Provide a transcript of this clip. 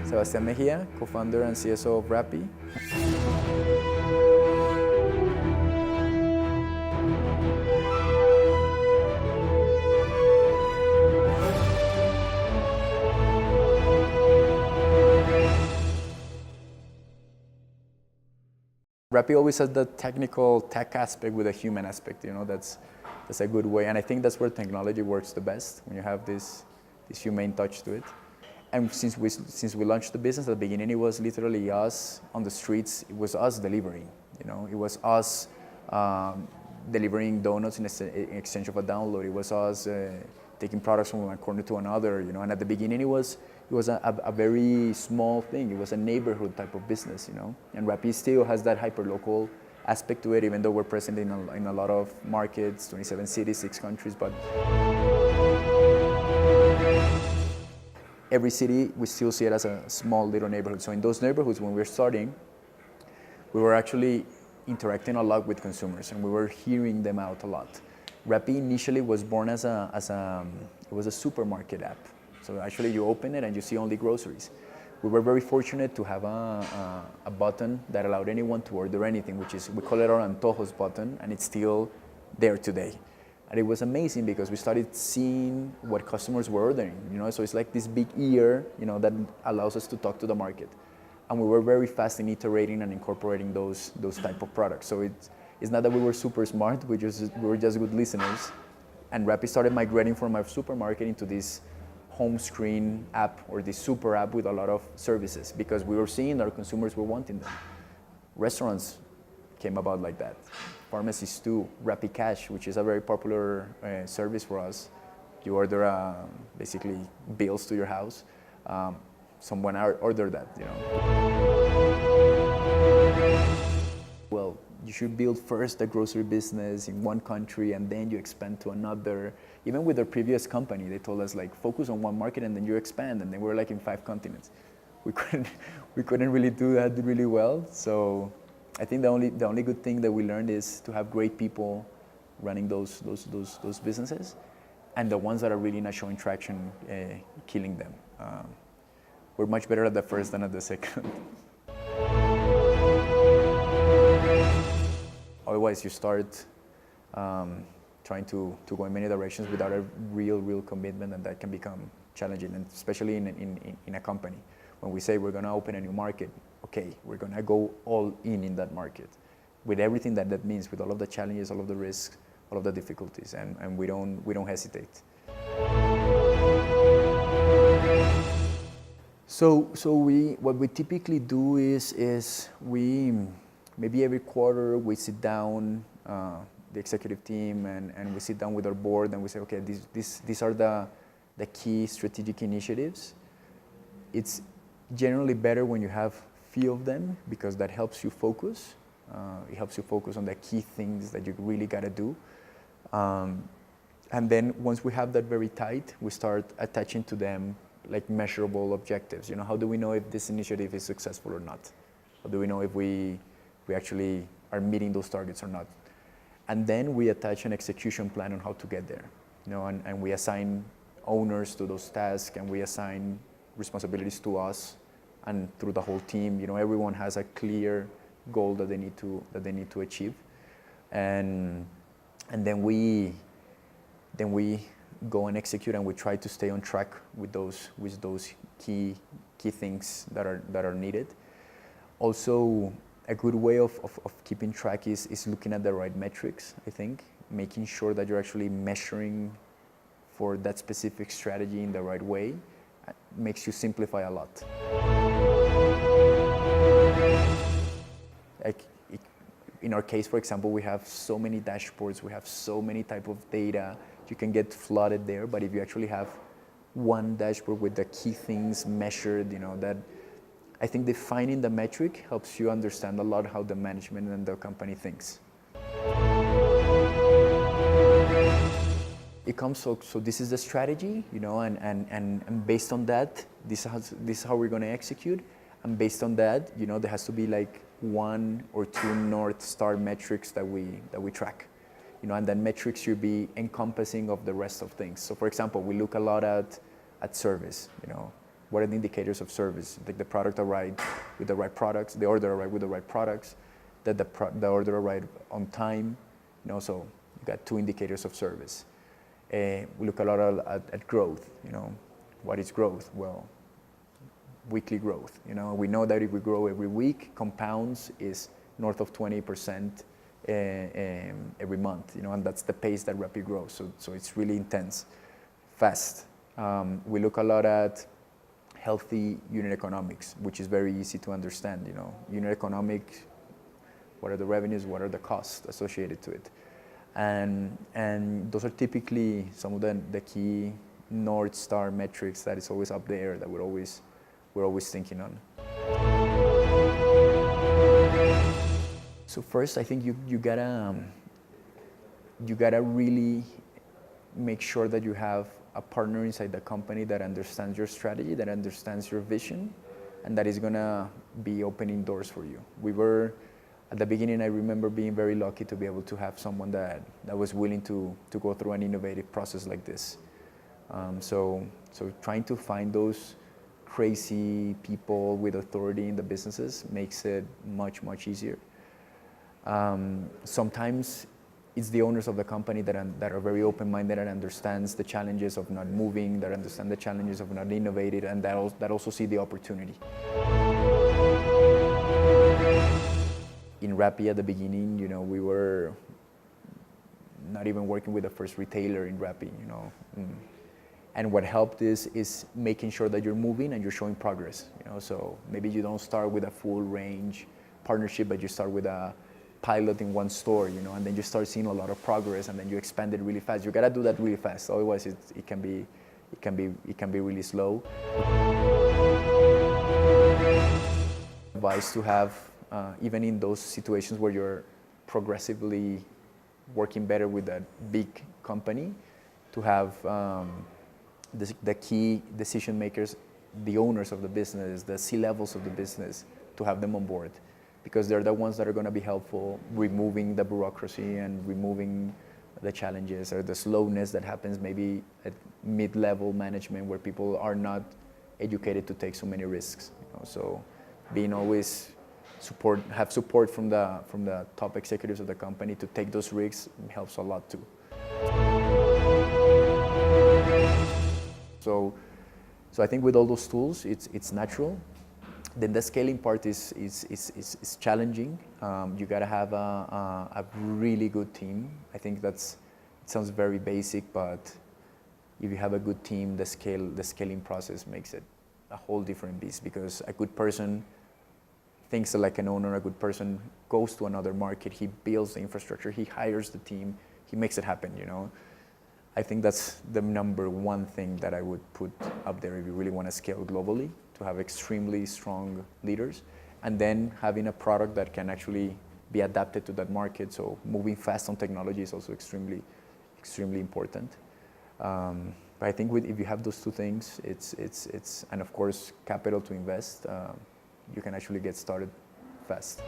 Sebastián Mejia, co-founder and CSO of Rappi. Rappi always has the technical tech aspect with a human aspect, that's a good way. And I think that's where technology works the best, when you have this humane touch to it. And since we launched the business at the beginning, it was literally us on the streets. It was us delivering, It was us delivering donuts in exchange of a download. It was us taking products from one corner to another, And at the beginning, it was a very small thing. It was a neighborhood type of business, And Rappi still has that hyper-local aspect to it, even though we're present in a lot of markets, 27 cities, 6 countries, but every city, we still see it as a small little neighborhood. So in those neighborhoods, when we were starting, we were actually interacting a lot with consumers, and we were hearing them out a lot. Rappi initially was born it was a supermarket app. So actually you open it and you see only groceries. We were very fortunate to have a button that allowed anyone to order anything, we call it our Antojos button, and it's still there today. And it was amazing because we started seeing what customers were ordering, So it's like this big ear, that allows us to talk to the market. And we were very fast in iterating and incorporating those type of products. So it's not that we were super smart, we were just good listeners. And Rappi started migrating from our supermarket into this home screen app, or this super app with a lot of services, because we were seeing that our consumers were wanting them. Restaurants came about like that. Pharmacies too. Rappi Cash, which is a very popular service for us. You order basically bills to your house. Someone ordered that, Well, you should build first a grocery business in one country and then you expand to another. Even with our previous company, they told us focus on one market and then you expand, and then we're in 5 continents. We couldn't really do that really well. So I think the only good thing that we learned is to have great people running those businesses, and the ones that are really not showing traction, killing them. We're much better at the first than at the second. Otherwise, you start trying to go in many directions without a real commitment, and that can become challenging, and especially in a company. When we say we're going to open a new market, okay, we're going to go all in that market with everything that means, with all of the challenges, all of the risks, all of the difficulties, and we don't hesitate. So what we typically do is we maybe every quarter we sit down, the executive team, and we sit down with our board and we say, okay, these are the key strategic initiatives. It's generally better when you have few of them, because that helps you focus. It helps you focus on the key things that you really got to do. And then once we have that very tight, we start attaching to them measurable objectives. How do we know if this initiative is successful or not? How do we know if we actually are meeting those targets or not? And then we attach an execution plan on how to get there. And we assign owners to those tasks, and we assign responsibilities to us and through the whole team. Everyone has a clear goal that they need to achieve, and then we go and execute, and we try to stay on track with those key things that are needed. Also, a good way of keeping track is looking at the right metrics. I think making sure that you're actually measuring for that specific strategy in the right way makes you simplify a lot. In our case, for example, we have so many dashboards, we have so many type of data. You can get flooded there, but if you actually have one dashboard with the key things measured, that I think defining the metric helps you understand a lot how the management and the company thinks. It comes so this is the strategy, and based on that, this is how we're going to execute, and based on that, there has to be 1 or 2 North Star metrics that we track, and then metrics should be encompassing of the rest of things. So for example, we look a lot at service, what are the indicators of service? Like the product arrived with the right products, the order arrived with the right products, that the order arrived on time. So you got 2 indicators of service. We look a lot at growth. What is growth? Well, weekly growth. We know that if we grow every week, compounds is north of 20% every month. And that's the pace that Rappi grows. So it's really intense, fast. We look a lot at healthy unit economics, which is very easy to understand. Unit economics, what are the revenues, what are the costs associated to it, and those are typically some of the key North Star metrics that is always up there that we're always thinking on. So first, I think you gotta really make sure that you have a partner inside the company that understands your strategy, that understands your vision, and that is gonna be opening doors for you. We were, at the beginning, I remember being very lucky to be able to have someone that was willing to go through an innovative process like this. So trying to find those crazy people with authority in the businesses makes it much, much easier. Sometimes it's the owners of the company that are very open-minded and understands the challenges of not moving, that understand the challenges of not innovating, and that also see the opportunity. In Rappi at the beginning, we were not even working with the first retailer in Rappi, And what helped is making sure that you're moving and you're showing progress. So maybe you don't start with a full range partnership, but you start with a pilot in one store, and then you start seeing a lot of progress, and then you expand it really fast. You gotta do that really fast, otherwise it can be really slow. Advice to have, even in those situations where you're progressively working better with that big company, to have the key decision makers, the owners of the business, the C-levels of the business, to have them on board, because they're the ones that are going to be helpful, removing the bureaucracy and removing the challenges or the slowness that happens maybe at mid-level management, where people are not educated to take so many risks. So being always have support from the top executives of the company to take those risks helps a lot too. So I think with all those tools, it's natural. Then the scaling part is challenging. You gotta have a really good team. I think it sounds very basic, but if you have a good team, the scaling process makes it a whole different beast, because a good person thinks like an owner. A good person goes to another market. He builds the infrastructure. He hires the team. He makes it happen. I think that's the number one thing that I would put up there if you really want to scale globally, to have extremely strong leaders, and then having a product that can actually be adapted to that market. So moving fast on technology is also extremely, extremely important. But I think if you have those two things, it's and of course capital to invest, you can actually get started fast.